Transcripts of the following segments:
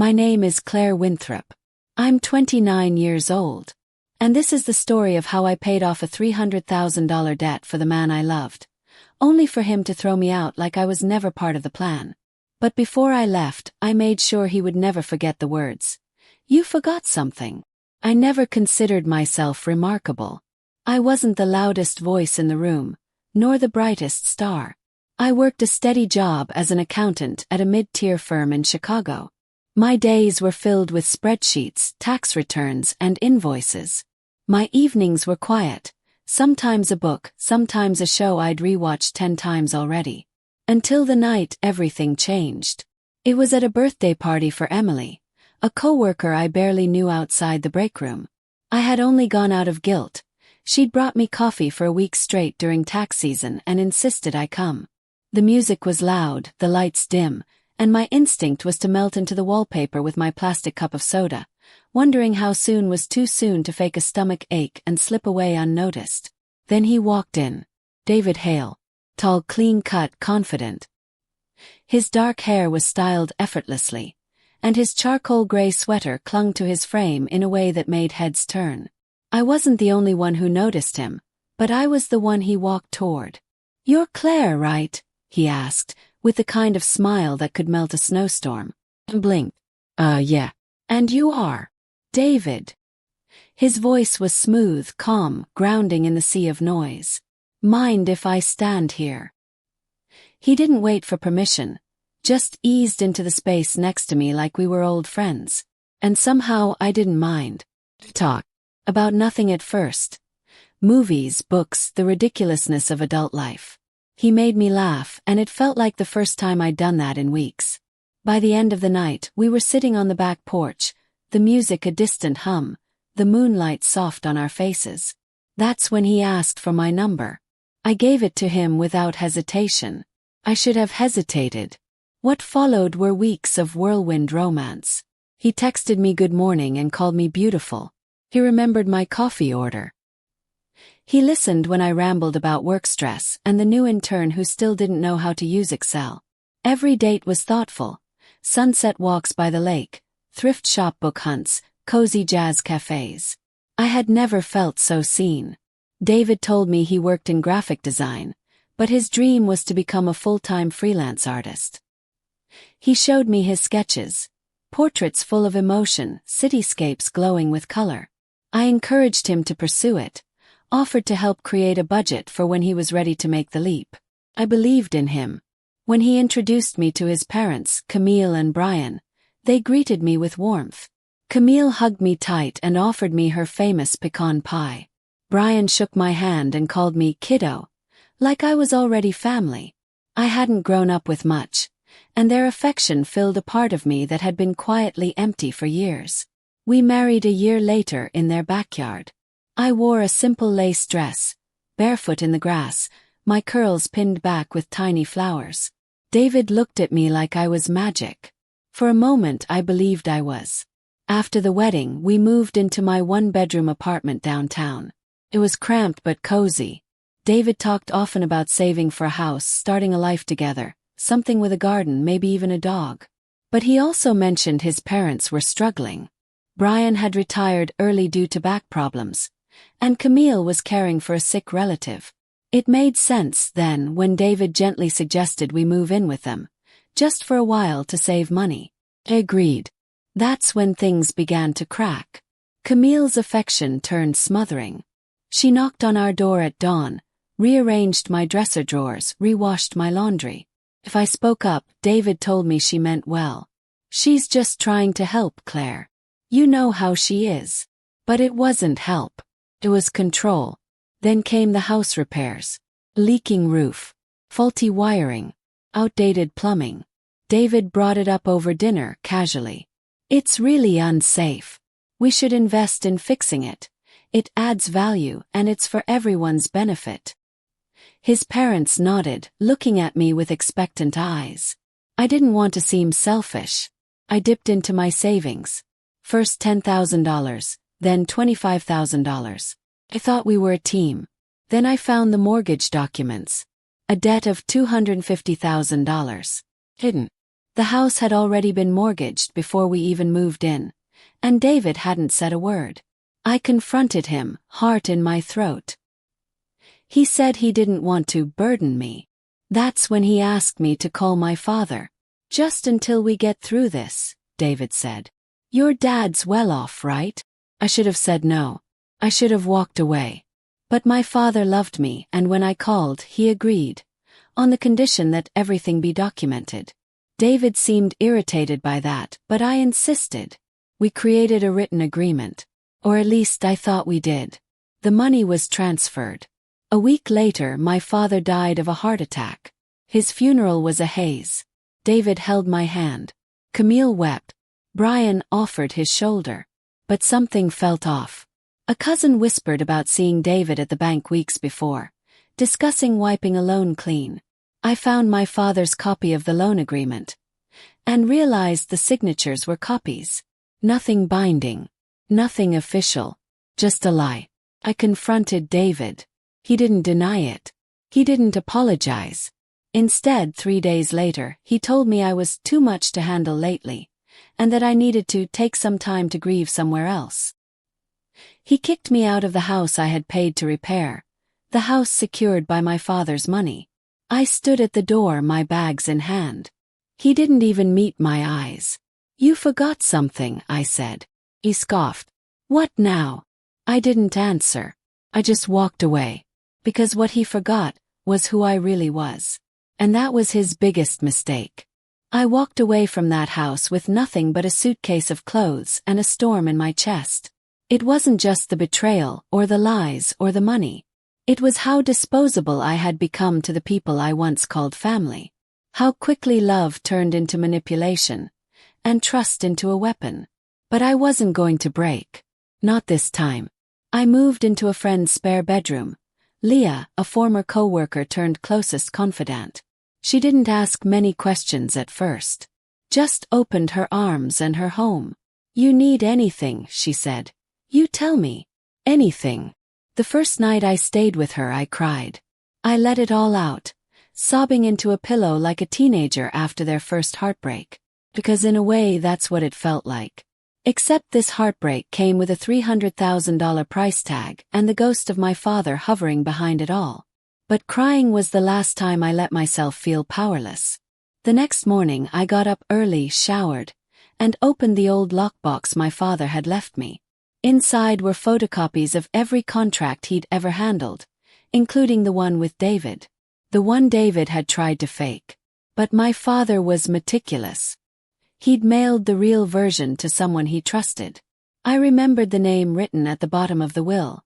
My name is Claire Winthrop. I'm 29 years old. And this is the story of how I paid off a $300,000 debt for the man I loved, only for him to throw me out like I was never part of the plan. But before I left, I made sure he would never forget the words. You forgot something. I never considered myself remarkable. I wasn't the loudest voice in the room, nor the brightest star. I worked a steady job as an accountant at a mid-tier firm in Chicago. My days were filled with spreadsheets, tax returns, and invoices. My evenings were quiet, sometimes a book, sometimes a show I'd rewatched 10 times already. Until the night everything changed. It was at a birthday party for Emily, a coworker I barely knew outside the break room. I had only gone out of guilt. She'd brought me coffee for a week straight during tax season and insisted I come. The music was loud, the lights dim, and my instinct was to melt into the wallpaper with my plastic cup of soda, wondering how soon was too soon to fake a stomach ache and slip away unnoticed. Then he walked in. David Hale. Tall, clean-cut, confident. His dark hair was styled effortlessly, and his charcoal gray sweater clung to his frame in a way that made heads turn. I wasn't the only one who noticed him, but I was the one he walked toward. You're Claire, right? He asked, with the kind of smile that could melt a snowstorm. And blinked. Yeah. And you are? David. His voice was smooth, calm, grounding in the sea of noise. Mind if I stand here? He didn't wait for permission, just eased into the space next to me like we were old friends. And somehow I didn't mind. Talk. About nothing at first. Movies, books, the ridiculousness of adult life. He made me laugh, and it felt like the first time I'd done that in weeks. By the end of the night, we were sitting on the back porch, the music a distant hum, the moonlight soft on our faces. That's when he asked for my number. I gave it to him without hesitation. I should have hesitated. What followed were weeks of whirlwind romance. He texted me good morning and called me beautiful. He remembered my coffee order. He listened when I rambled about work stress and the new intern who still didn't know how to use Excel. Every date was thoughtful. Sunset walks by the lake, thrift shop book hunts, cozy jazz cafes. I had never felt so seen. David told me he worked in graphic design, but his dream was to become a full-time freelance artist. He showed me his sketches, portraits full of emotion, cityscapes glowing with color. I encouraged him to pursue it, offered to help create a budget for when he was ready to make the leap. I believed in him. When he introduced me to his parents, Camille and Brian, they greeted me with warmth. Camille hugged me tight and offered me her famous pecan pie. Brian shook my hand and called me kiddo, like I was already family. I hadn't grown up with much, and their affection filled a part of me that had been quietly empty for years. We married a year later in their backyard. I wore a simple lace dress, barefoot in the grass, my curls pinned back with tiny flowers. David looked at me like I was magic. For a moment I believed I was. After the wedding, we moved into my one-bedroom apartment downtown. It was cramped but cozy. David talked often about saving for a house, starting a life together, something with a garden, maybe even a dog. But he also mentioned his parents were struggling. Brian had retired early due to back problems, and Camille was caring for a sick relative. It made sense then when David gently suggested we move in with them, just for a while to save money. I agreed. That's when things began to crack. Camille's affection turned smothering. She knocked on our door at dawn, rearranged my dresser drawers, rewashed my laundry. If I spoke up, David told me she meant well. She's just trying to help, Claire. You know how she is. But it wasn't help. It was control. Then came the house repairs. Leaking roof. Faulty wiring. Outdated plumbing. David brought it up over dinner, casually. It's really unsafe. We should invest in fixing it. It adds value and it's for everyone's benefit. His parents nodded, looking at me with expectant eyes. I didn't want to seem selfish. I dipped into my savings. First $10,000, then $25,000. I thought we were a team. Then I found the mortgage documents. A debt of $250,000. Hidden. The house had already been mortgaged before we even moved in, and David hadn't said a word. I confronted him, heart in my throat. He said he didn't want to burden me. That's when he asked me to call my father. Just until we get through this, David said. Your dad's well off, right? I should have said no. I should have walked away. But my father loved me, and when I called, he agreed, on the condition that everything be documented. David seemed irritated by that, but I insisted. We created a written agreement. Or at least I thought we did. The money was transferred. A week later, my father died of a heart attack. His funeral was a haze. David held my hand. Camille wept. Brian offered his shoulder. But something felt off. A cousin whispered about seeing David at the bank weeks before, discussing wiping a loan clean. I found my father's copy of the loan agreement and realized the signatures were copies. Nothing binding. Nothing official. Just a lie. I confronted David. He didn't deny it. He didn't apologize. Instead, 3 days later, he told me I was too much to handle lately, and that I needed to take some time to grieve somewhere else. He kicked me out of the house I had paid to repair, the house secured by my father's money. I stood at the door, my bags in hand. He didn't even meet my eyes. You forgot something, I said. He scoffed. What now? I didn't answer. I just walked away. Because what he forgot was who I really was. And that was his biggest mistake. I walked away from that house with nothing but a suitcase of clothes and a storm in my chest. It wasn't just the betrayal, or the lies, or the money. It was how disposable I had become to the people I once called family. How quickly love turned into manipulation, and trust into a weapon. But I wasn't going to break. Not this time. I moved into a friend's spare bedroom. Leah, a former co-worker turned closest confidant. She didn't ask many questions at first. Just opened her arms and her home. You need anything, she said. You tell me. Anything. The first night I stayed with her, I cried. I let it all out, sobbing into a pillow like a teenager after their first heartbreak. Because in a way that's what it felt like. Except this heartbreak came with a $300,000 price tag and the ghost of my father hovering behind it all. But crying was the last time I let myself feel powerless. The next morning I got up early, showered, and opened the old lockbox my father had left me. Inside were photocopies of every contract he'd ever handled, including the one with David. The one David had tried to fake. But my father was meticulous. He'd mailed the real version to someone he trusted. I remembered the name written at the bottom of the will.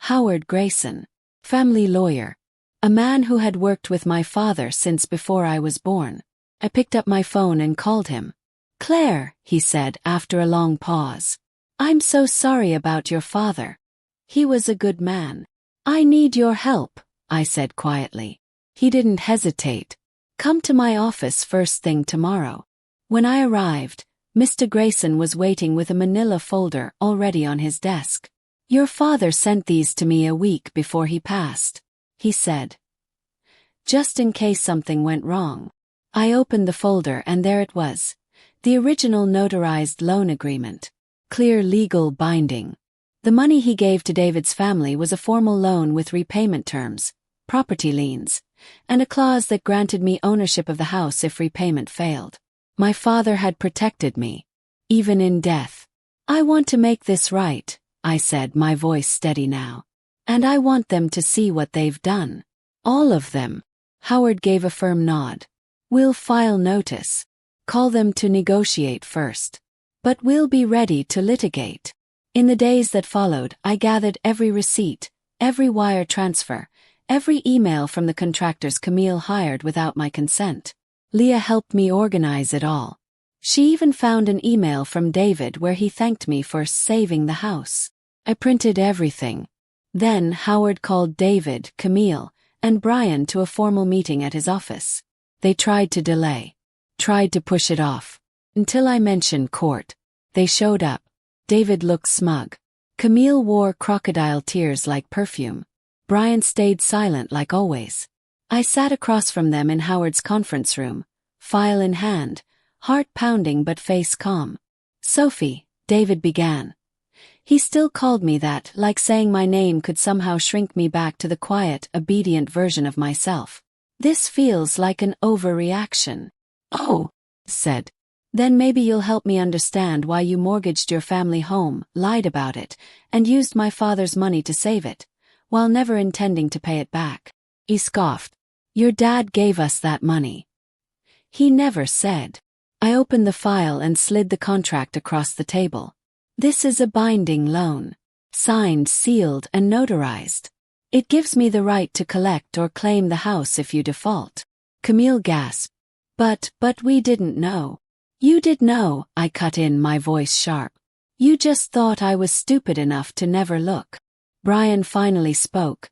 Howard Grayson, family lawyer. A man who had worked with my father since before I was born. I picked up my phone and called him. Claire, he said after a long pause. I'm so sorry about your father. He was a good man. I need your help, I said quietly. He didn't hesitate. Come to my office first thing tomorrow. When I arrived, Mr. Grayson was waiting with a manila folder already on his desk. Your father sent these to me a week before he passed, he said. Just in case something went wrong. I opened the folder and there it was. The original notarized loan agreement. Clear legal binding. The money he gave to David's family was a formal loan with repayment terms, property liens, and a clause that granted me ownership of the house if repayment failed. My father had protected me, even in death. I want to make this right, I said, my voice steady now. And I want them to see what they've done. All of them. Howard gave a firm nod. We'll file notice. Call them to negotiate first. But we'll be ready to litigate. In the days that followed, I gathered every receipt, every wire transfer, every email from the contractors Camille hired without my consent. Leah helped me organize it all. She even found an email from David where he thanked me for saving the house. I printed everything. Then Howard called David, Camille, and Brian to a formal meeting at his office. They tried to delay. Tried to push it off. Until I mentioned court. They showed up. David looked smug. Camille wore crocodile tears like perfume. Brian stayed silent like always. I sat across from them in Howard's conference room, file in hand, heart pounding but face calm. "Sophie," David began. He still called me that, like saying my name could somehow shrink me back to the quiet, obedient version of myself. "This feels like an overreaction." "Oh," said. "Then maybe you'll help me understand why you mortgaged your family home, lied about it, and used my father's money to save it, while never intending to pay it back." He scoffed. "Your dad gave us that money." "He never said." I opened the file and slid the contract across the table. "This is a binding loan. Signed, sealed, and notarized. It gives me the right to collect or claim the house if you default." Camille gasped. But we didn't know." "You did know," I cut in, my voice sharp. "You just thought I was stupid enough to never look." Brian finally spoke,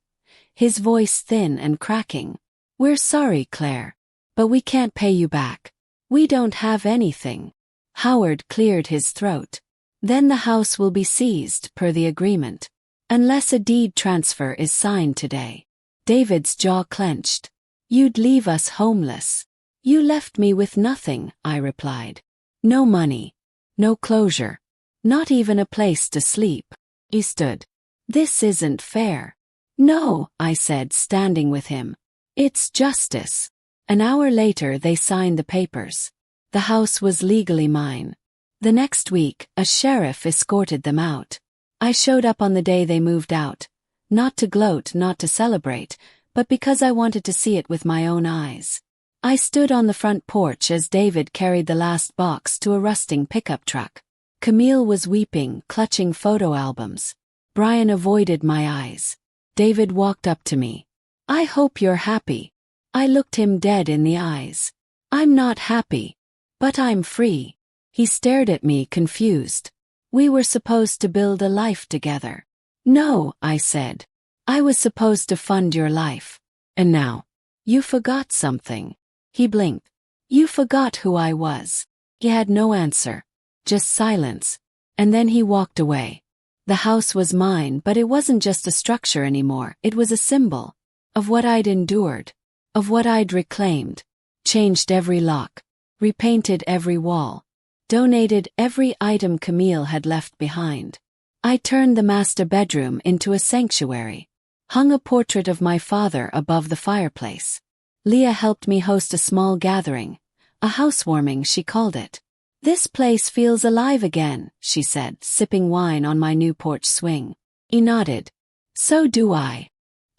his voice thin and cracking. "We're sorry, Claire, but we can't pay you back. We don't have anything." Howard cleared his throat. "Then the house will be seized per the agreement, unless a deed transfer is signed today." David's jaw clenched. "You'd leave us homeless." "You left me with nothing," I replied. "No money. No closure. Not even a place to sleep." He stood. "This isn't fair." "No," I said, standing with him. "It's justice." An hour later they signed the papers. The house was legally mine. The next week, a sheriff escorted them out. I showed up on the day they moved out. Not to gloat, not to celebrate, but because I wanted to see it with my own eyes. I stood on the front porch as David carried the last box to a rusting pickup truck. Camille was weeping, clutching photo albums. Brian avoided my eyes. David walked up to me. "I hope you're happy." I looked him dead in the eyes. "I'm not happy. But I'm free." He stared at me, confused. "We were supposed to build a life together." "No," I said. "I was supposed to fund your life. And now, you forgot something." He blinked. "You forgot who I was." He had no answer. Just silence. And then he walked away. The house was mine, but it wasn't just a structure anymore. It was a symbol of what I'd endured, of what I'd reclaimed, changed every lock, repainted every wall, donated every item Camille had left behind. I turned the master bedroom into a sanctuary, hung a portrait of my father above the fireplace. Leah helped me host a small gathering, a housewarming she called it. "This place feels alive again," she said, sipping wine on my new porch swing. He nodded. "So do I."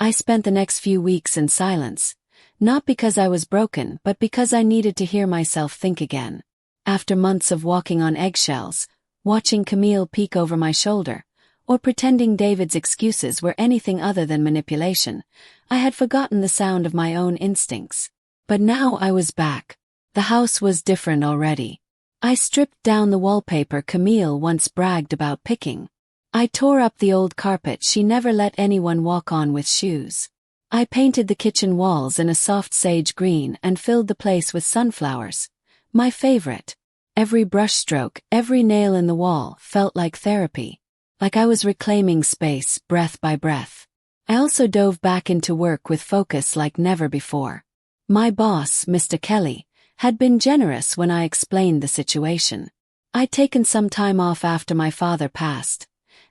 I spent the next few weeks in silence. Not because I was broken, but because I needed to hear myself think again. After months of walking on eggshells, watching Camille peek over my shoulder, or pretending David's excuses were anything other than manipulation, I had forgotten the sound of my own instincts. But now I was back. The house was different already. I stripped down the wallpaper Camille once bragged about picking. I tore up the old carpet she never let anyone walk on with shoes. I painted the kitchen walls in a soft sage green and filled the place with sunflowers. My favorite. Every brushstroke, every nail in the wall felt like therapy. Like I was reclaiming space, breath by breath. I also dove back into work with focus like never before. My boss, Mr. Kelly, had been generous when I explained the situation. I'd taken some time off after my father passed,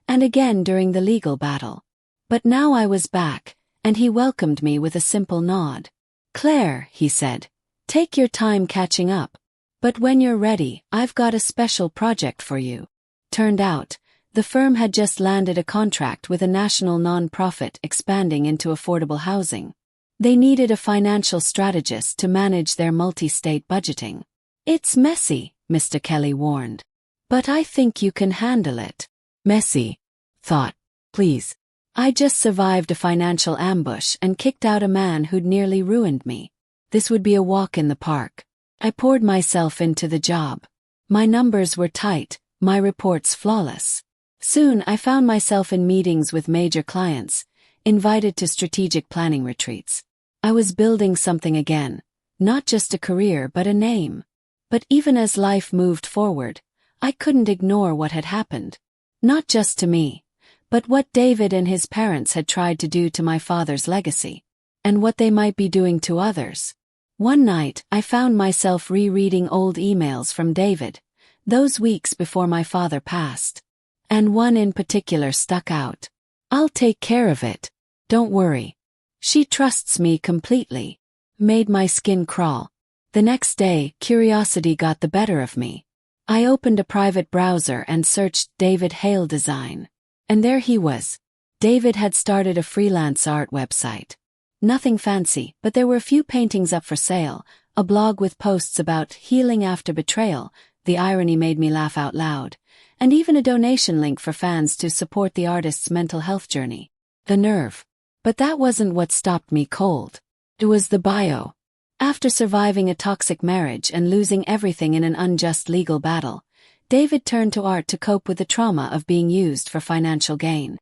and again during the legal battle. But now I was back, and he welcomed me with a simple nod. "Claire," he said, "take your time catching up. But when you're ready, I've got a special project for you." Turned out, the firm had just landed a contract with a national non-profit expanding into affordable housing. They needed a financial strategist to manage their multi-state budgeting. "It's messy," Mr. Kelly warned. "But I think you can handle it." Messy. Thought. Please. I just survived a financial ambush and kicked out a man who'd nearly ruined me. This would be a walk in the park. I poured myself into the job. My numbers were tight, my reports flawless. Soon I found myself in meetings with major clients, invited to strategic planning retreats. I was building something again, not just a career but a name. But even as life moved forward, I couldn't ignore what had happened. Not just to me, but what David and his parents had tried to do to my father's legacy, and what they might be doing to others. One night, I found myself rereading old emails from David, those weeks before my father passed. And one in particular stuck out. "I'll take care of it. Don't worry. She trusts me completely." Made my skin crawl. The next day, curiosity got the better of me. I opened a private browser and searched David Hale Design. And there he was. David had started a freelance art website. Nothing fancy, but there were a few paintings up for sale, a blog with posts about healing after betrayal, the irony made me laugh out loud, and even a donation link for fans to support the artist's mental health journey. The nerve. But that wasn't what stopped me cold. It was the bio. After surviving a toxic marriage and losing everything in an unjust legal battle, David turned to art to cope with the trauma of being used for financial gain.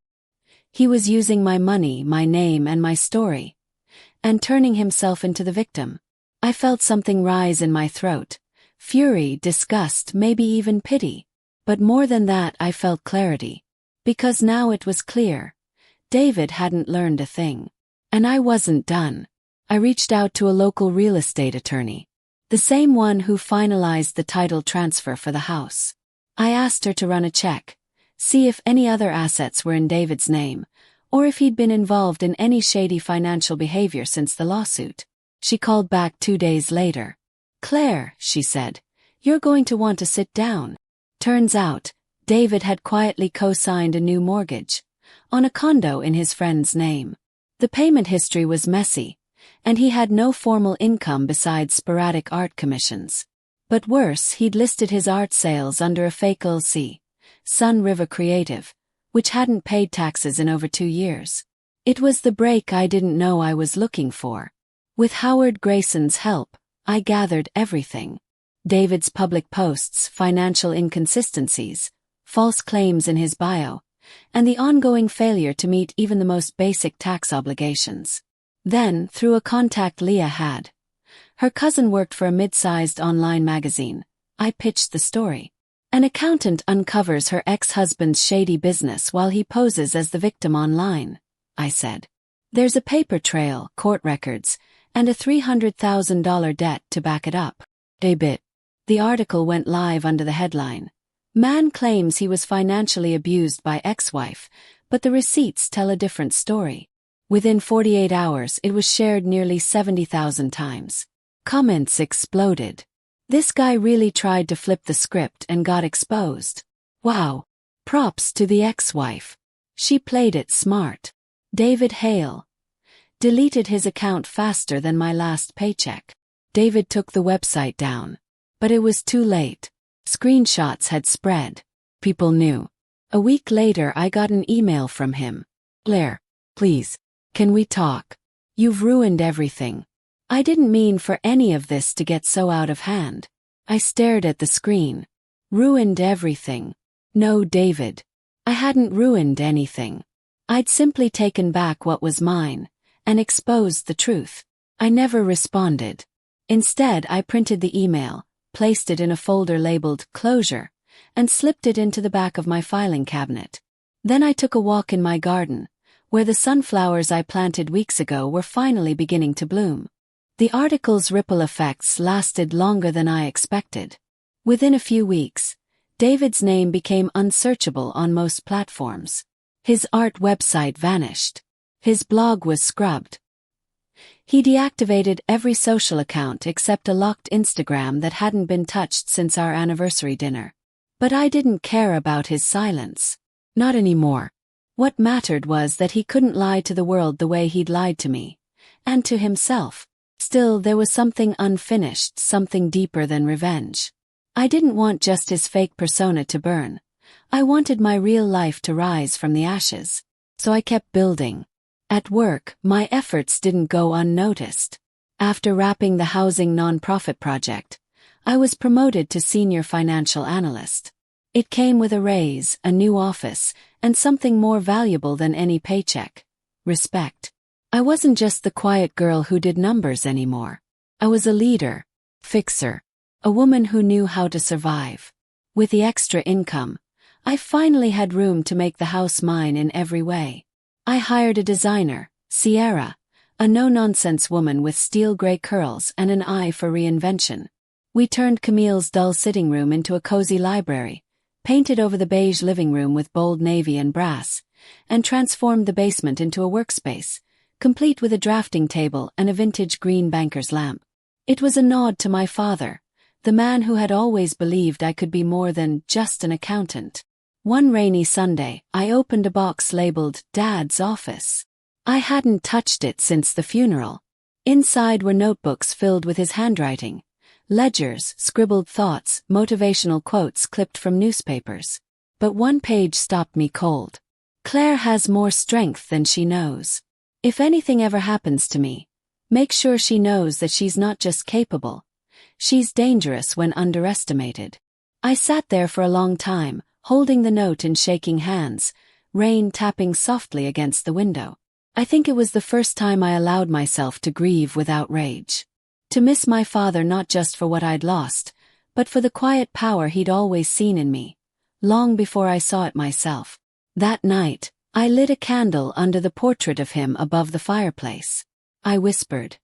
He was using my money, my name, and my story, and turning himself into the victim. I felt something rise in my throat. Fury, disgust, maybe even pity. But more than that, I felt clarity. Because now it was clear. David hadn't learned a thing. And I wasn't done. I reached out to a local real estate attorney. The same one who finalized the title transfer for the house. I asked her to run a check, see if any other assets were in David's name, or if he'd been involved in any shady financial behavior since the lawsuit. She called back 2 days later. "Claire," she said, "you're going to want to sit down." Turns out, David had quietly co-signed a new mortgage on a condo in his friend's name. The payment history was messy, and he had no formal income besides sporadic art commissions. But worse, he'd listed his art sales under a fake LLC, Sun River Creative, which hadn't paid taxes in over 2 years. It was the break I didn't know I was looking for. With Howard Grayson's help, I gathered everything. David's public posts, financial inconsistencies, false claims in his bio, and the ongoing failure to meet even the most basic tax obligations. Then, through a contact Leah had, her cousin worked for a mid-sized online magazine, I pitched the story. An accountant uncovers her ex-husband's shady business while he poses as the victim online, I said. There's a paper trail, court records, and a $300,000 debt to back it up. Debit. The article went live under the headline. Man claims he was financially abused by ex-wife, but the receipts tell a different story. Within 48 hours, it was shared nearly 70,000 times. Comments exploded. This guy really tried to flip the script and got exposed. Wow. Props to the ex-wife. She played it smart. David Hale deleted his account faster than my last paycheck. David took the website down. But it was too late. Screenshots had spread. People knew. A week later, I got an email from him. "Claire, please, can we talk? You've ruined everything." I didn't mean for any of this to get so out of hand. I stared at the screen. Ruined everything. No, David. I hadn't ruined anything. I'd simply taken back what was mine, and exposed the truth. I never responded. Instead, I printed the email, placed it in a folder labeled Closure, and slipped it into the back of my filing cabinet. Then I took a walk in my garden, where the sunflowers I planted weeks ago were finally beginning to bloom. The article's ripple effects lasted longer than I expected. Within a few weeks, David's name became unsearchable on most platforms. His art website vanished. His blog was scrubbed. He deactivated every social account except a locked Instagram that hadn't been touched since our anniversary dinner. But I didn't care about his silence. Not anymore. What mattered was that he couldn't lie to the world the way he'd lied to me. And to himself. Still, there was something unfinished, something deeper than revenge. I didn't want just his fake persona to burn. I wanted my real life to rise from the ashes. So I kept building. At work, my efforts didn't go unnoticed. After wrapping the housing nonprofit project, I was promoted to senior financial analyst. It came with a raise, a new office, and something more valuable than any paycheck: respect. I wasn't just the quiet girl who did numbers anymore. I was a leader, fixer, a woman who knew how to survive. With the extra income, I finally had room to make the house mine in every way. I hired a designer, Sierra, a no-nonsense woman with steel-gray curls and an eye for reinvention. We turned Camille's dull sitting room into a cozy library, painted over the beige living room with bold navy and brass, and transformed the basement into a workspace, complete with a drafting table and a vintage green banker's lamp. It was a nod to my father, the man who had always believed I could be more than just an accountant. One rainy Sunday, I opened a box labeled Dad's Office. I hadn't touched it since the funeral. Inside were notebooks filled with his handwriting, ledgers, scribbled thoughts, motivational quotes clipped from newspapers. But one page stopped me cold. Claire has more strength than she knows. If anything ever happens to me, make sure she knows that she's not just capable, she's dangerous when underestimated. I sat there for a long time, holding the note in shaking hands, rain tapping softly against the window. I think it was the first time I allowed myself to grieve without rage. To miss my father not just for what I'd lost, but for the quiet power he'd always seen in me, long before I saw it myself. That night, I lit a candle under the portrait of him above the fireplace. I whispered,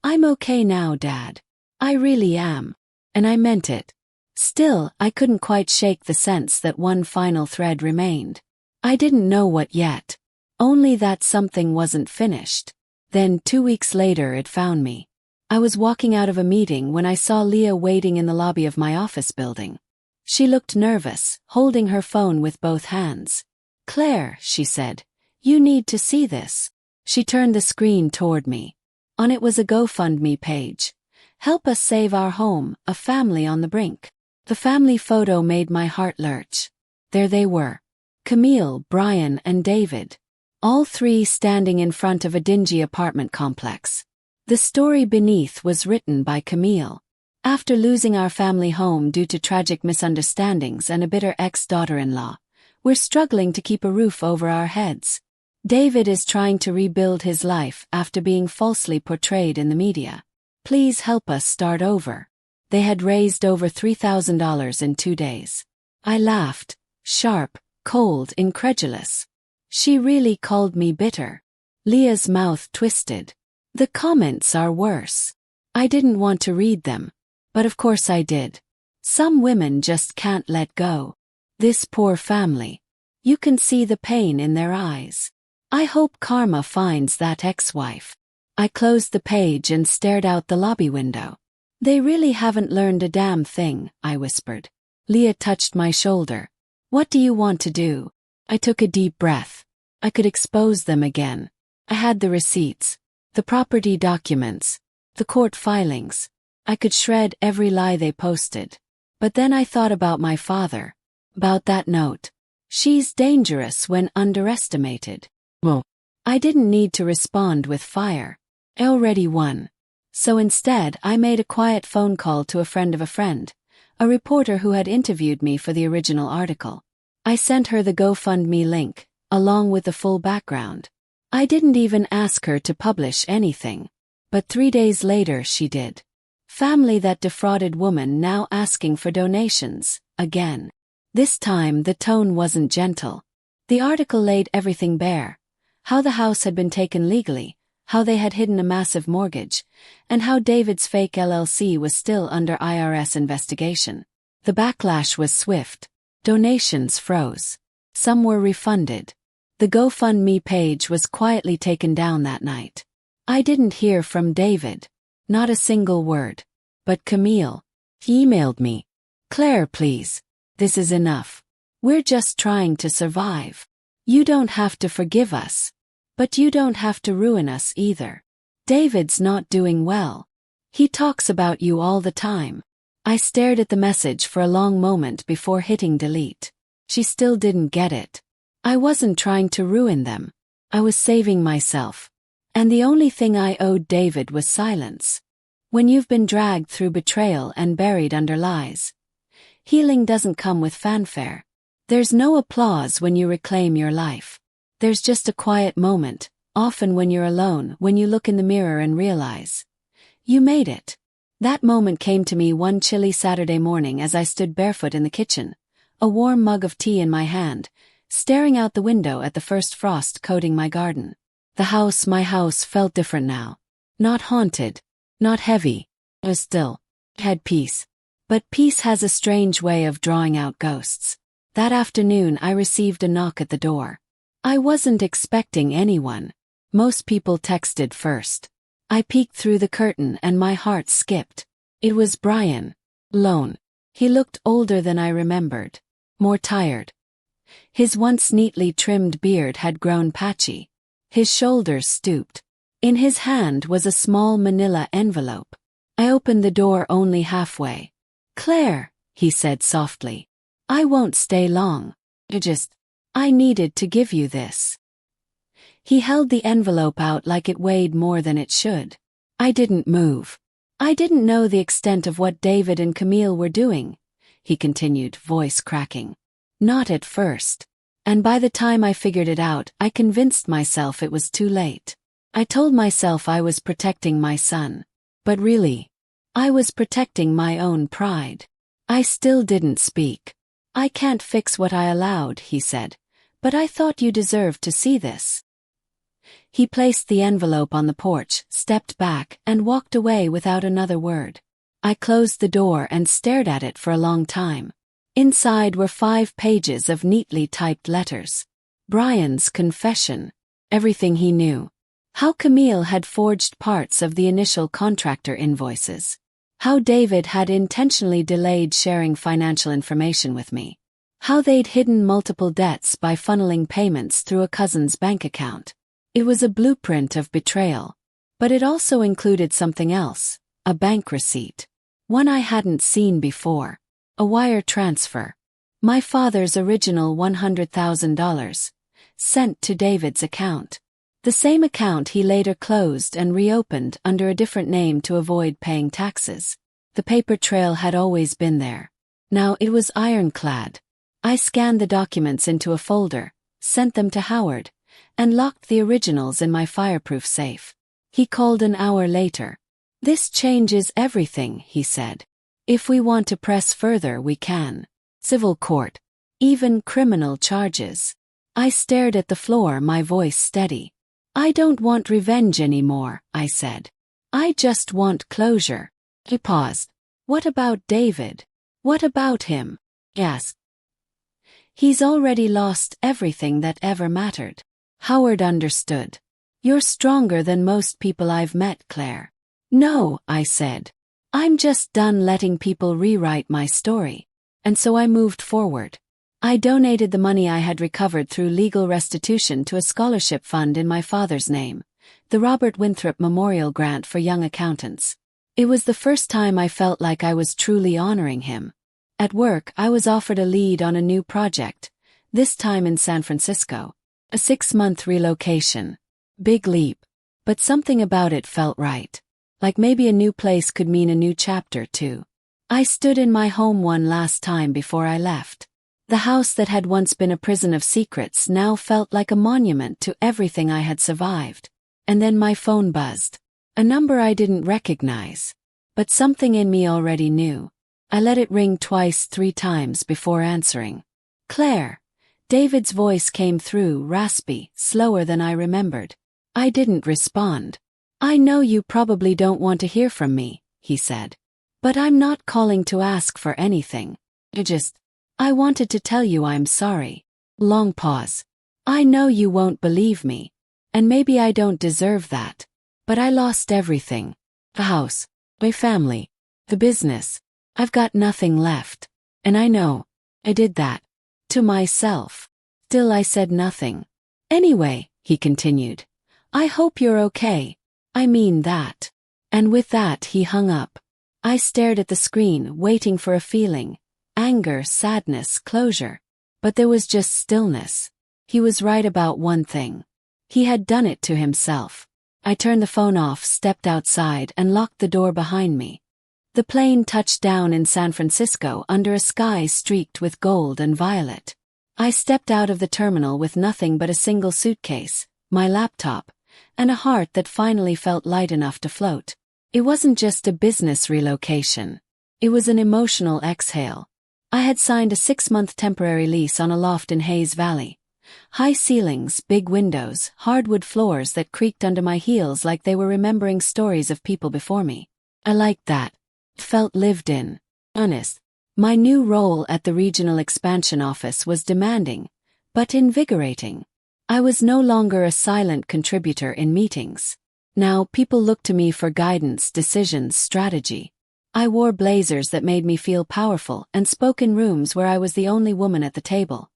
"I'm okay now, Dad. I really am." And I meant it. Still, I couldn't quite shake the sense that one final thread remained. I didn't know what yet. Only that something wasn't finished. Then 2 weeks later it found me. I was walking out of a meeting when I saw Leah waiting in the lobby of my office building. She looked nervous, holding her phone with both hands. "Claire," she said, "you need to see this." She turned the screen toward me. On it was a GoFundMe page. "Help us save our home, a family on the brink." The family photo made my heart lurch. There they were. Camille, Brian, and David. All three standing in front of a dingy apartment complex. The story beneath was written by Camille. After losing our family home due to tragic misunderstandings and a bitter ex-daughter-in-law, we're struggling to keep a roof over our heads. David is trying to rebuild his life after being falsely portrayed in the media. Please help us start over. They had raised over $3,000 in 2 days. I laughed, sharp, cold, incredulous. She really called me bitter. Leah's mouth twisted. The comments are worse. I didn't want to read them. But of course I did. Some women just can't let go. This poor family. You can see the pain in their eyes. I hope karma finds that ex-wife. I closed the page and stared out the lobby window. They really haven't learned a damn thing, I whispered. Leah touched my shoulder. What do you want to do? I took a deep breath. I could expose them again. I had the receipts, the property documents, the court filings. I could shred every lie they posted. But then I thought about my father. About that note. She's dangerous when underestimated. Well, I didn't need to respond with fire. I already won. So instead, I made a quiet phone call to a friend of a friend, a reporter who had interviewed me for the original article. I sent her the GoFundMe link, along with the full background. I didn't even ask her to publish anything. But 3 days later she did. Family that defrauded woman now asking for donations, again. This time the tone wasn't gentle. The article laid everything bare. How the house had been taken legally, how they had hidden a massive mortgage, and how David's fake LLC was still under IRS investigation. The backlash was swift. Donations froze. Some were refunded. The GoFundMe page was quietly taken down that night. I didn't hear from David. Not a single word. But Camille. He emailed me. "Claire, please. This is enough. We're just trying to survive. You don't have to forgive us. But you don't have to ruin us either. David's not doing well. He talks about you all the time." I stared at the message for a long moment before hitting delete. She still didn't get it. I wasn't trying to ruin them. I was saving myself. And the only thing I owed David was silence. When you've been dragged through betrayal and buried under lies, healing doesn't come with fanfare. There's no applause when you reclaim your life. There's just a quiet moment, often when you're alone, when you look in the mirror and realize, you made it. That moment came to me one chilly Saturday morning as I stood barefoot in the kitchen, a warm mug of tea in my hand, staring out the window at the first frost coating my garden. My house, felt different now. Not haunted. Not heavy. It was still. It had peace. But peace has a strange way of drawing out ghosts. That afternoon I received a knock at the door. I wasn't expecting anyone. Most people texted first. I peeked through the curtain and my heart skipped. It was Brian. Alone. He looked older than I remembered. More tired. His once neatly trimmed beard had grown patchy. His shoulders stooped. In his hand was a small manila envelope. I opened the door only halfway. "Claire," he said softly. "I won't stay long. I needed to give you this." He held the envelope out like it weighed more than it should. I didn't move. "I didn't know the extent of what David and Camille were doing," he continued, voice cracking. "Not at first. And by the time I figured it out, I convinced myself it was too late. I told myself I was protecting my son. But really, I was protecting my own pride." I still didn't speak. "I can't fix what I allowed," he said, "but I thought you deserved to see this." He placed the envelope on the porch, stepped back, and walked away without another word. I closed the door and stared at it for a long time. Inside were 5 pages of neatly typed letters. Brian's confession. Everything he knew. How Camille had forged parts of the initial contractor invoices. How David had intentionally delayed sharing financial information with me. How they'd hidden multiple debts by funneling payments through a cousin's bank account. It was a blueprint of betrayal. But it also included something else, a bank receipt. One I hadn't seen before. A wire transfer. My father's original $100,000. Sent to David's account. The same account he later closed and reopened under a different name to avoid paying taxes. The paper trail had always been there. Now it was ironclad. I scanned the documents into a folder, sent them to Howard, and locked the originals in my fireproof safe. He called an hour later. "This changes everything," he said. "If we want to press further, we can. Civil court. Even criminal charges." I stared at the floor, my voice steady. "I don't want revenge anymore," I said. "I just want closure." He paused. "What about David? What about him?" he asked. "He's already lost everything that ever mattered." Howard understood. "You're stronger than most people I've met, Claire." "No," I said. "I'm just done letting people rewrite my story." And so I moved forward. I donated the money I had recovered through legal restitution to a scholarship fund in my father's name, the Robert Winthrop Memorial Grant for Young Accountants. It was the first time I felt like I was truly honoring him. At work, I was offered a lead on a new project, this time in San Francisco. A 6-month relocation. Big leap. But something about it felt right. Like maybe a new place could mean a new chapter, too. I stood in my home one last time before I left. The house that had once been a prison of secrets now felt like a monument to everything I had survived. And then my phone buzzed. A number I didn't recognize. But something in me already knew. I let it ring twice, 3 times before answering. "Claire." David's voice came through, raspy, slower than I remembered. I didn't respond. "I know you probably don't want to hear from me," he said. "But I'm not calling to ask for anything. I wanted to tell you I'm sorry." Long pause. "I know you won't believe me. And maybe I don't deserve that. But I lost everything. The house, my family, the business. I've got nothing left. And I know. I did that. To myself." Still I said nothing. "Anyway," he continued, "I hope you're okay. I mean that." And with that he hung up. I stared at the screen, waiting for a feeling. Anger, sadness, closure. But there was just stillness. He was right about one thing. He had done it to himself. I turned the phone off, stepped outside, and locked the door behind me. The plane touched down in San Francisco under a sky streaked with gold and violet. I stepped out of the terminal with nothing but a single suitcase, my laptop, and a heart that finally felt light enough to float. It wasn't just a business relocation. It was an emotional exhale. I had signed a 6-month temporary lease on a loft in Hayes Valley, High ceilings, big windows, hardwood floors that creaked under my heels like they were remembering stories of people before me. I liked that. It felt lived in. Honest. My new role at the regional expansion office was demanding, but invigorating. I was no longer a silent contributor in meetings. Now people looked to me for guidance, decisions, strategy. I wore blazers that made me feel powerful and spoke in rooms where I was the only woman at the table.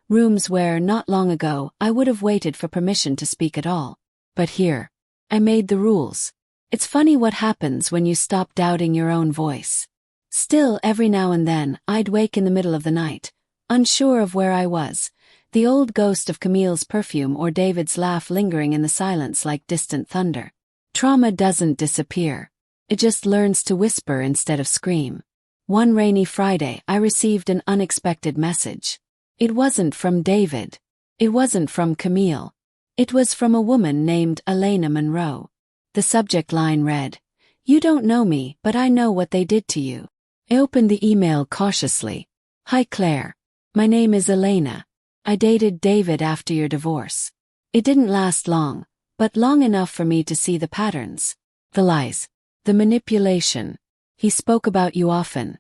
Rooms where, not long ago, I would have waited for permission to speak at all. But here, I made the rules. It's funny what happens when you stop doubting your own voice. Still, every now and then, I'd wake in the middle of the night, unsure of where I was, the old ghost of Camille's perfume or David's laugh lingering in the silence like distant thunder. Trauma doesn't disappear. It just learns to whisper instead of scream. One rainy Friday, I received an unexpected message. It wasn't from David. It wasn't from Camille. It was from a woman named Elena Monroe. The subject line read, "You don't know me, but I know what they did to you." I opened the email cautiously. "Hi Claire. My name is Elena. I dated David after your divorce. It didn't last long, but long enough for me to see the patterns. The lies. The manipulation. He spoke about you often.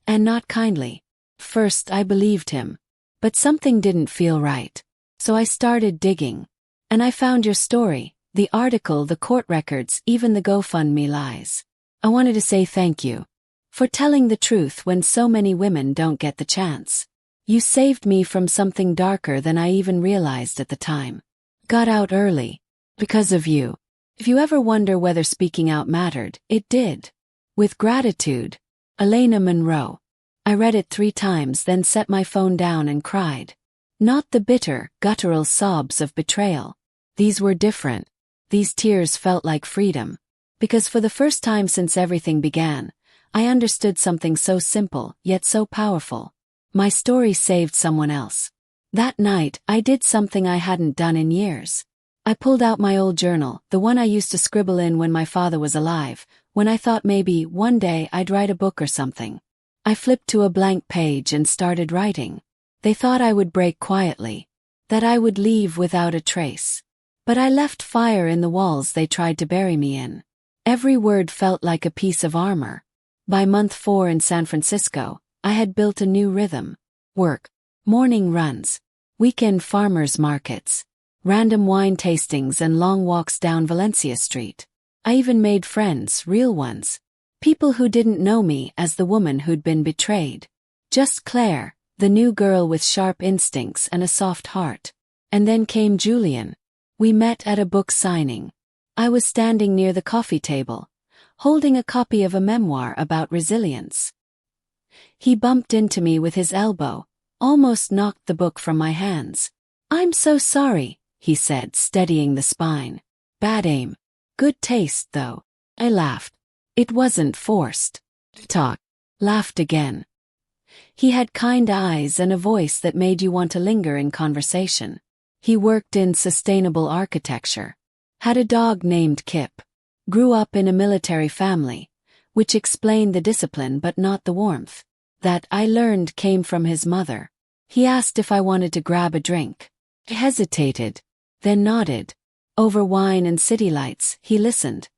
And not kindly. First I believed him. But something didn't feel right. So I started digging. And I found your story, the article, the court records, even the GoFundMe lies. I wanted to say thank you. For telling the truth when so many women don't get the chance. You saved me from something darker than I even realized at the time. Got out early. Because of you. If you ever wonder whether speaking out mattered, it did. With gratitude. Elena Monroe." I read it 3 times, then set my phone down and cried. Not the bitter, guttural sobs of betrayal. These were different. These tears felt like freedom. Because for the first time since everything began, I understood something so simple, yet so powerful. My story saved someone else. That night, I did something I hadn't done in years. I pulled out my old journal, the one I used to scribble in when my father was alive, when I thought maybe, one day, I'd write a book or something. I flipped to a blank page and started writing. They thought I would break quietly. That I would leave without a trace. But I left fire in the walls they tried to bury me in. Every word felt like a piece of armor. By month 4 in San Francisco, I had built a new rhythm. Work. Morning runs. Weekend farmers markets. Random wine tastings and long walks down Valencia Street. I even made friends, real ones. People who didn't know me as the woman who'd been betrayed. Just Claire, the new girl with sharp instincts and a soft heart. And then came Julian. We met at a book signing. I was standing near the coffee table, holding a copy of a memoir about resilience. He bumped into me with his elbow, almost knocked the book from my hands. "I'm so sorry," he said, steadying the spine. "Bad aim. Good taste, though." I laughed. It wasn't forced. Talk. Laughed again. He had kind eyes and a voice that made you want to linger in conversation. He worked in sustainable architecture. Had a dog named Kip. Grew up in a military family, which explained the discipline but not the warmth. That, I learned, came from his mother. He asked if I wanted to grab a drink. I hesitated, then nodded. Over wine and city lights, he listened.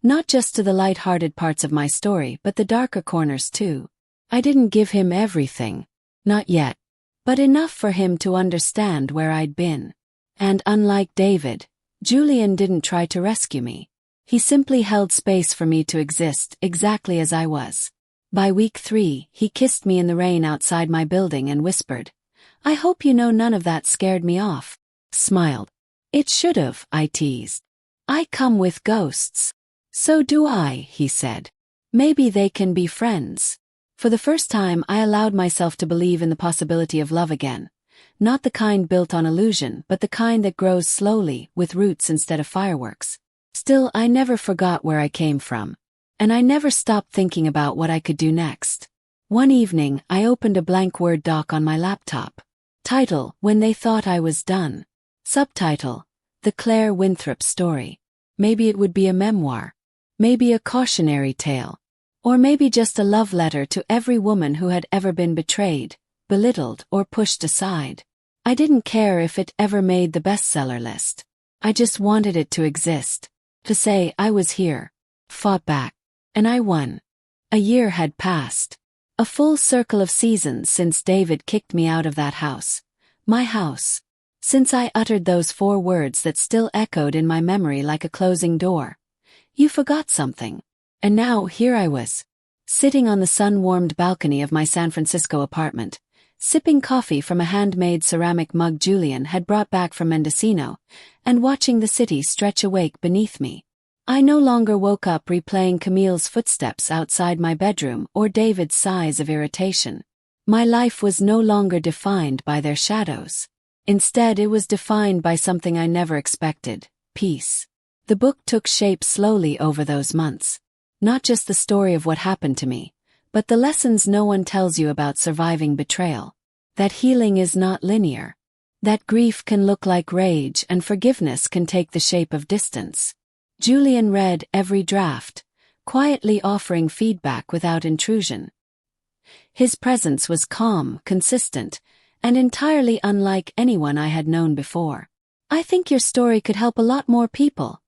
Not just to the light-hearted parts of my story, but the darker corners too. I didn't give him everything. Not yet. But enough for him to understand where I'd been. And unlike David, Julian didn't try to rescue me. He simply held space for me to exist exactly as I was. By week 3, he kissed me in the rain outside my building and whispered, "I hope you know none of that scared me off." Smiled. "It should've," I teased. "I come with ghosts." "So do I," he said. "Maybe they can be friends." For the first time, I allowed myself to believe in the possibility of love again. Not the kind built on illusion, but the kind that grows slowly, with roots instead of fireworks. Still, I never forgot where I came from. And I never stopped thinking about what I could do next. One evening, I opened a blank Word doc on my laptop. Title, When They Thought I Was Done. Subtitle, The Claire Winthrop Story. Maybe it would be a memoir. Maybe a cautionary tale. Or maybe just a love letter to every woman who had ever been betrayed, belittled, or pushed aside. I didn't care if it ever made the bestseller list. I just wanted it to exist. To say I was here. Fought back. And I won. A year had passed. A full circle of seasons since David kicked me out of that house. My house. Since I uttered those 4 words that still echoed in my memory like a closing door. You forgot something. And now here I was. Sitting on the sun-warmed balcony of my San Francisco apartment, sipping coffee from a handmade ceramic mug Julian had brought back from Mendocino, and watching the city stretch awake beneath me. I no longer woke up replaying Camille's footsteps outside my bedroom or David's sighs of irritation. My life was no longer defined by their shadows. Instead, it was defined by something I never expected: peace. The book took shape slowly over those months. Not just the story of what happened to me, but the lessons no one tells you about surviving betrayal. That healing is not linear. That grief can look like rage and forgiveness can take the shape of distance. Julian read every draft, quietly offering feedback without intrusion. His presence was calm, consistent, and entirely unlike anyone I had known before. "I think your story could help a lot more people,"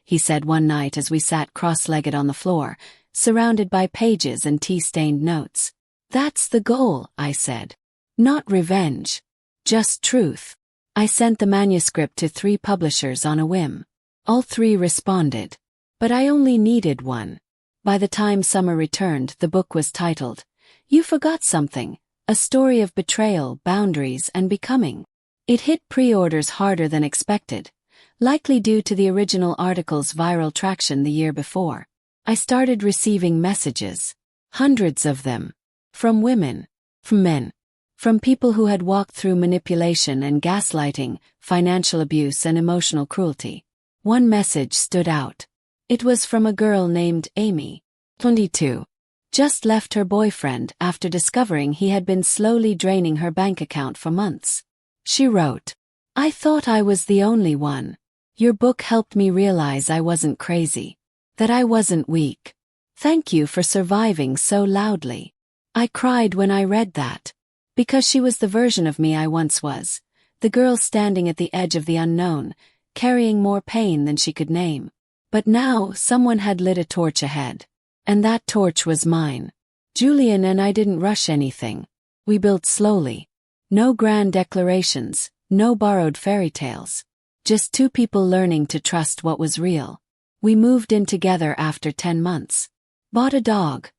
he said one night as we sat cross-legged on the floor, surrounded by pages and tea-stained notes. "That's the goal," I said. "Not revenge. Just truth." I sent the manuscript to 3 publishers on a whim. All 3 responded. But I only needed one. By the time summer returned, the book was titled, "You Forgot Something: A Story of Betrayal, Boundaries, and Becoming." It hit pre-orders harder than expected, likely due to the original article's viral traction the year before. I started receiving messages. Hundreds of them. From women. From men. From people who had walked through manipulation and gaslighting, financial abuse and emotional cruelty. One message stood out. It was from a girl named Amy, 22. Just left her boyfriend after discovering he had been slowly draining her bank account for months. She wrote, "I thought I was the only one. Your book helped me realize I wasn't crazy. That I wasn't weak. Thank you for surviving so loudly." I cried when I read that. Because she was the version of me I once was. The girl standing at the edge of the unknown, carrying more pain than she could name. But now someone had lit a torch ahead. And that torch was mine. Julian and I didn't rush anything. We built slowly. No grand declarations, no borrowed fairy tales. Just 2 people learning to trust what was real. We moved in together after 10 months. Bought a dog.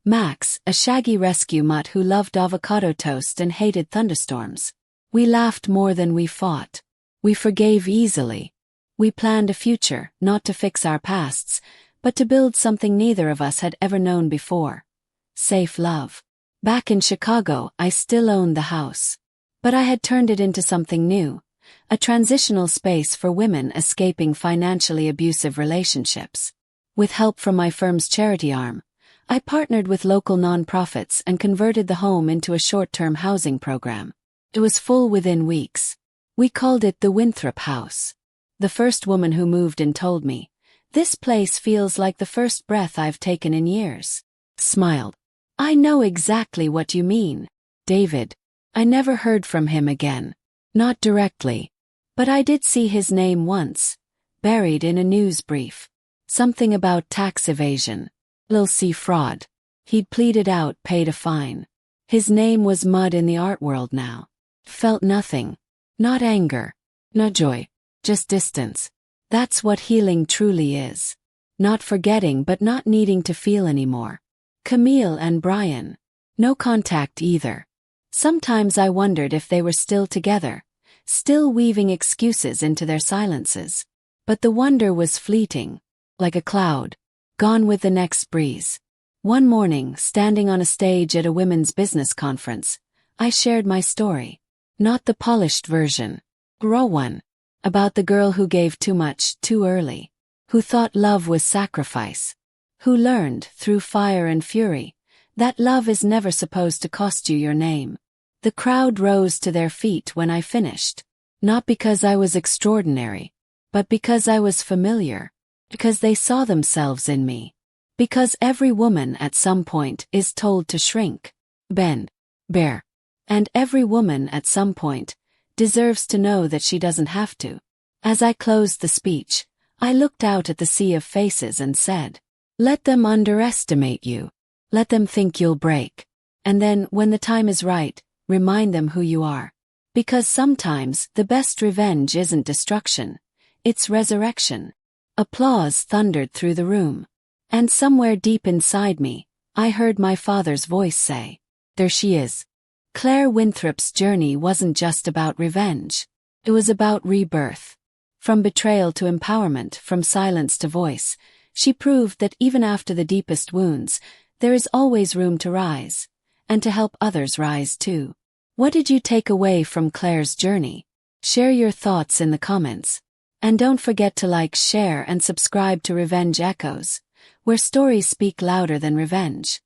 Max, a shaggy rescue mutt who loved avocado toast and hated thunderstorms. We laughed more than we fought. We forgave easily. We planned a future, not to fix our pasts, but to build something neither of us had ever known before. Safe love. Back in Chicago, I still owned the house. But I had turned it into something new. A transitional space for women escaping financially abusive relationships. With help from my firm's charity arm, I partnered with local nonprofits and converted the home into a short-term housing program. It was full within weeks. We called it the Winthrop House. The first woman who moved in told me, "This place feels like the first breath I've taken in years." Smiled. "I know exactly what you mean, David." I never heard from him again. Not directly. But I did see his name once, buried in a news brief. Something about tax evasion. Lil C fraud. He'd pleaded out, paid a fine. His name was mud in the art world now. Felt nothing. Not anger. Not joy. Just distance. That's what healing truly is. Not forgetting but not needing to feel anymore. Camille and Brian. No contact either. Sometimes I wondered if they were still together, still weaving excuses into their silences. But the wonder was fleeting, like a cloud, gone with the next breeze. One morning, standing on a stage at a women's business conference, I shared my story. Not the polished version. Raw one. About the girl who gave too much, too early. Who thought love was sacrifice. Who learned, through fire and fury, that love is never supposed to cost you your name. The crowd rose to their feet when I finished. Not because I was extraordinary, but because I was familiar. Because they saw themselves in me. Because every woman at some point is told to shrink, bend, bear. And every woman at some point deserves to know that she doesn't have to. As I closed the speech, I looked out at the sea of faces and said, "Let them underestimate you. Let them think you'll break. And then, when the time is right, remind them who you are. Because sometimes the best revenge isn't destruction, it's resurrection." Applause thundered through the room. And somewhere deep inside me, I heard my father's voice say, "There she is." Claire Winthrop's journey wasn't just about revenge. It was about rebirth. From betrayal to empowerment, from silence to voice, she proved that even after the deepest wounds, there is always room to rise, and to help others rise too. What did you take away from Claire's journey? Share your thoughts in the comments. And don't forget to like, share, and subscribe to Revenge Echoes, where stories speak louder than revenge.